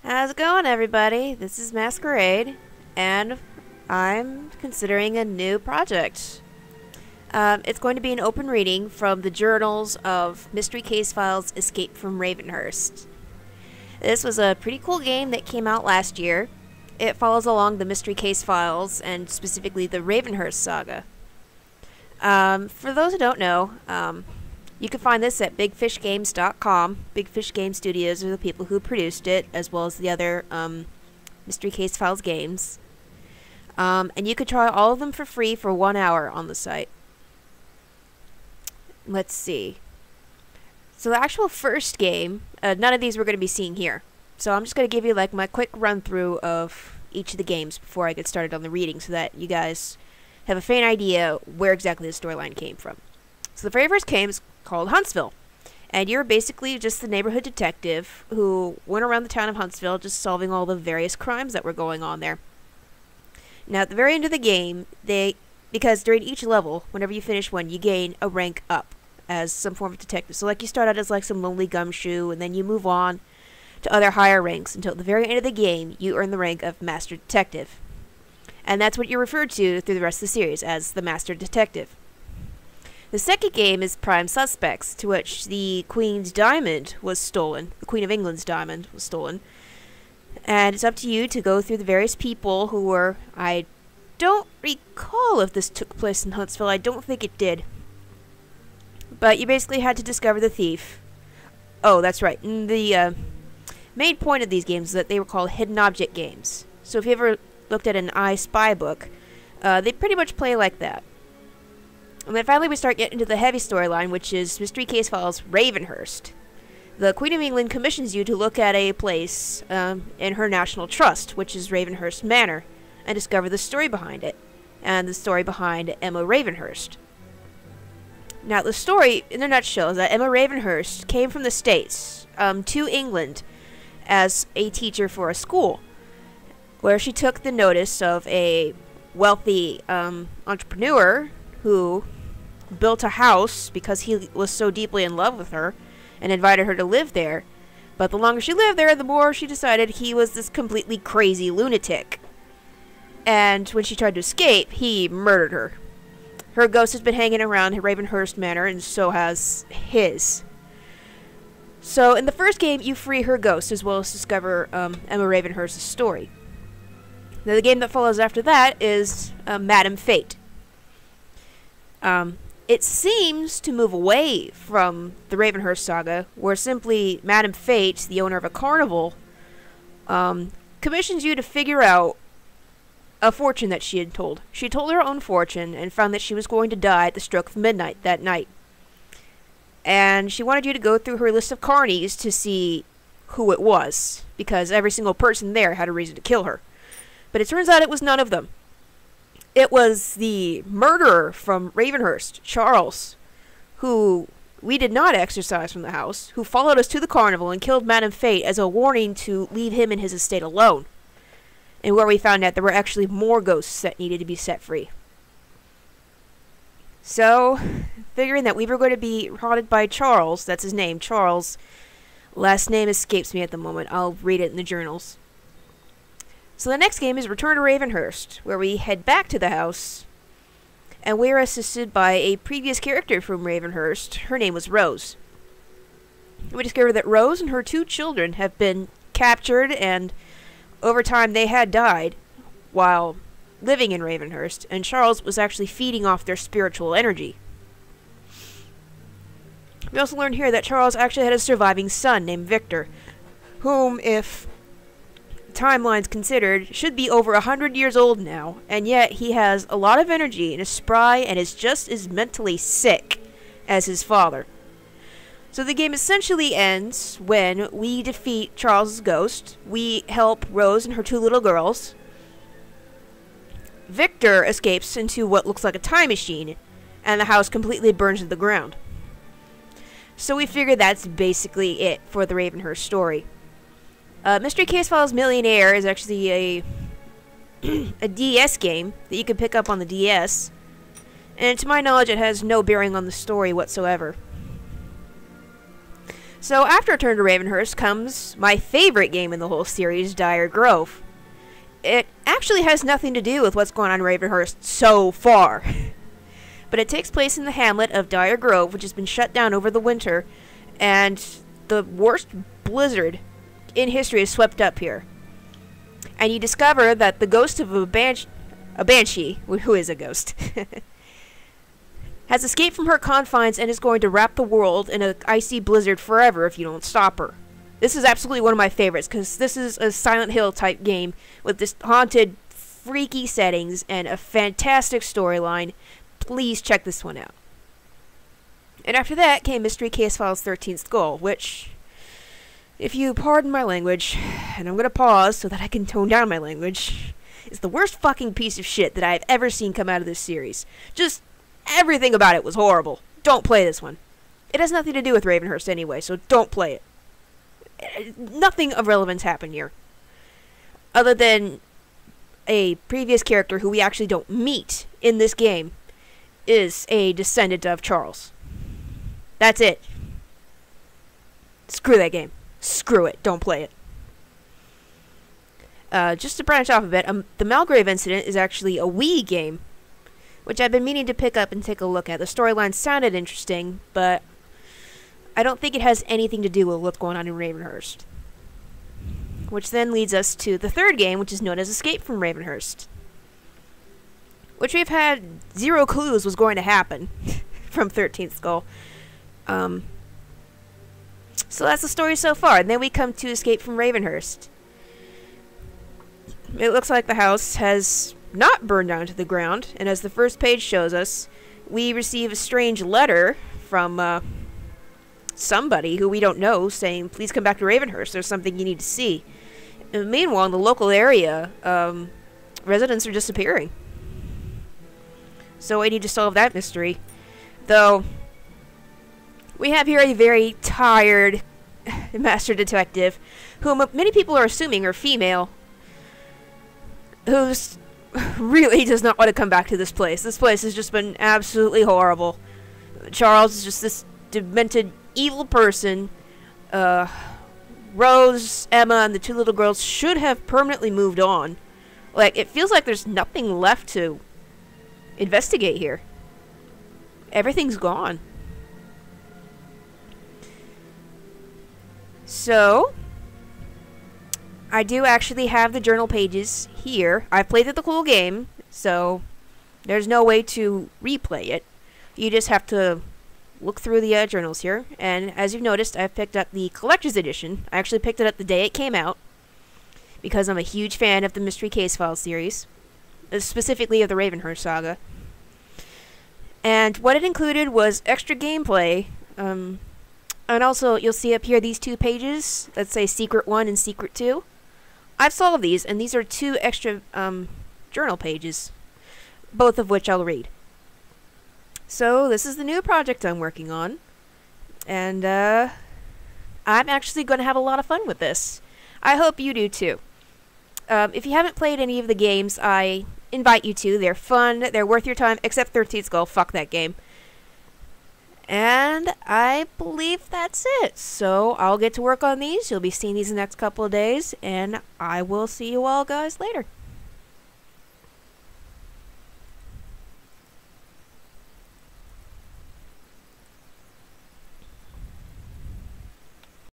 How's it going, everybody? This is Masquerade, and I'm considering a new project. It's going to be an open reading from the journals of Mystery Case Files Escape from Ravenhearst. This was a pretty cool game that came out last year. It follows along the Mystery Case Files, and specifically the Ravenhearst saga. For those who don't know, you can find this at bigfishgames.com. Big Fish Game Studios are the people who produced it, as well as the other Mystery Case Files games. And you could try all of them for free for 1 hour on the site. Let's see. So the actual first game, none of these we're going to be seeing here. So I'm just going to give you like my quick run through of each of the games before I get started on the reading, so that you guys have a faint idea where exactly the storyline came from. So the very first game is called Huntsville, and you're basically just the neighborhood detective who went around the town of Huntsville just solving all the various crimes that were going on there. Now at the very end of the game, because during each level, whenever you finish one, you gain a rank up as some form of detective. So like you start out as like some lonely gumshoe, and then you move on to other higher ranks until at the very end of the game you earn the rank of Master Detective. And that's what you're referred to through the rest of the series as the Master Detective. The second game is Prime Suspects, to which the Queen's Diamond was stolen. The Queen of England's Diamond was stolen. And it's up to you to go through the various people who were... I don't recall if this took place in Huntsville. I don't think it did. But you basically had to discover the thief. Oh, that's right. And the main point of these games is that they were called hidden object games. So if you ever looked at an I Spy book, they pretty much play like that. And then finally we start getting into the heavy storyline, which is Mystery Case Files Ravenhearst. The Queen of England commissions you to look at a place in her national trust, which is Ravenhearst Manor, and discover the story behind it, and the story behind Emma Ravenhearst. Now the story, in a nutshell, is that Emma Ravenhearst came from the States to England as a teacher for a school, where she took the notice of a wealthy entrepreneur who built a house because he was so deeply in love with her and invited her to live there. But the longer she lived there, the more she decided he was this completely crazy lunatic. And when she tried to escape, he murdered her. Her ghost has been hanging around Ravenhearst Manor, and so has his. So in the first game, you free her ghost, as well as discover Emma Ravenhearst's story. Now the game that follows after that is Madam Fate. It seems to move away from the Ravenhearst saga, where simply Madam Fate, the owner of a carnival, commissions you to figure out a fortune that she had told. She told her own fortune and found that she was going to die at the stroke of midnight that night. And she wanted you to go through her list of carnies to see who it was, because every single person there had a reason to kill her. But it turns out it was none of them. It was the murderer from Ravenhearst, Charles, who we did not exorcise from the house, who followed us to the carnival and killed Madame Fate as a warning to leave him and his estate alone. And where we found out there were actually more ghosts that needed to be set free. So, figuring that we were going to be haunted by Charles, that's his name, Charles, last name escapes me at the moment, I'll read it in the journals. So the next game is Return to Ravenhearst, where we head back to the house, and we are assisted by a previous character from Ravenhearst. Her name was Rose. We discover that Rose and her 2 children have been captured, and over time they had died while living in Ravenhearst, and Charles was actually feeding off their spiritual energy. We also learned here that Charles actually had a surviving son named Victor, whom, if timelines considered, should be over 100 years old now, and yet he has a lot of energy and is spry and is just as mentally sick as his father. So the game essentially ends when we defeat Charles's ghost, we help Rose and her 2 little girls, Victor escapes into what looks like a time machine, and the house completely burns to the ground. So we figure that's basically it for the Ravenhearst story. Mystery Case Files Millionaire is actually a DS game that you can pick up on the DS, and to my knowledge it has no bearing on the story whatsoever. So after a turn to Ravenhearst comes my favorite game in the whole series, Dire Grove. It actually has nothing to do with what's going on in Ravenhearst so far. But it takes place in the hamlet of Dire Grove, which has been shut down over the winter, and the worst blizzard in history is swept up here. And you discover that the ghost of a banshee, who is a ghost, has escaped from her confines and is going to wrap the world in an icy blizzard forever if you don't stop her. This is absolutely one of my favorites, because this is a Silent Hill type game with this haunted, freaky settings and a fantastic storyline. Please check this one out. And after that came Mystery Case Files 13th Skull, which, if you pardon my language, and I'm going to pause so that I can tone down my language, is the worst fucking piece of shit that I've ever seen come out of this series. Just everything about it was horrible. Don't play this one. It has nothing to do with Ravenhearst anyway, so don't play it. Nothing of relevance happened here. Other than a previous character who we actually don't meet in this game is a descendant of Charles. That's it. Screw that game. Screw it. Don't play it. Just to branch off a bit, the Malgrave Incident is actually a Wii game, which I've been meaning to pick up and take a look at. The storyline sounded interesting, but I don't think it has anything to do with what's going on in Ravenhearst. Which then leads us to the third game, which is known as Escape from Ravenhearst, which we've had zero clues was going to happen from 13th Skull. So that's the story so far. And then we come to Escape from Ravenhearst. It looks like the house has not burned down to the ground, and as the first page shows us, we receive a strange letter from somebody who we don't know saying, please come back to Ravenhearst, there's something you need to see. And meanwhile, in the local area, residents are disappearing. So I need to solve that mystery. Though, we have here a very tired master detective, whom many people are assuming are female, who's really does not want to come back to this place. This place has just been absolutely horrible. Charles is just this demented, evil person. Rose, Emma, and the two little girls should have permanently moved on. Like, it feels like there's nothing left to investigate here. Everything's gone. So, I do actually have the journal pages here. I've played through the whole game, so there's no way to replay it. You just have to look through the journals here, and as you've noticed, I've picked up the collector's edition. I actually picked it up the day it came out, because I'm a huge fan of the Mystery Case Files series, specifically of the Ravenhearst saga. And what it included was extra gameplay, and also you'll see up here these 2 pages that say Secret 1 and Secret 2. I've solved these, and these are 2 extra journal pages, both of which I'll read. So this is the new project I'm working on, and I'm actually going to have a lot of fun with this. I hope you do too. If you haven't played any of the games, I invite you to. They're fun, they're worth your time, except 13th Skull. Fuck that game. And I believe that's it. So I'll get to work on these. You'll be seeing these in the next couple of days, and I will see you all guys later.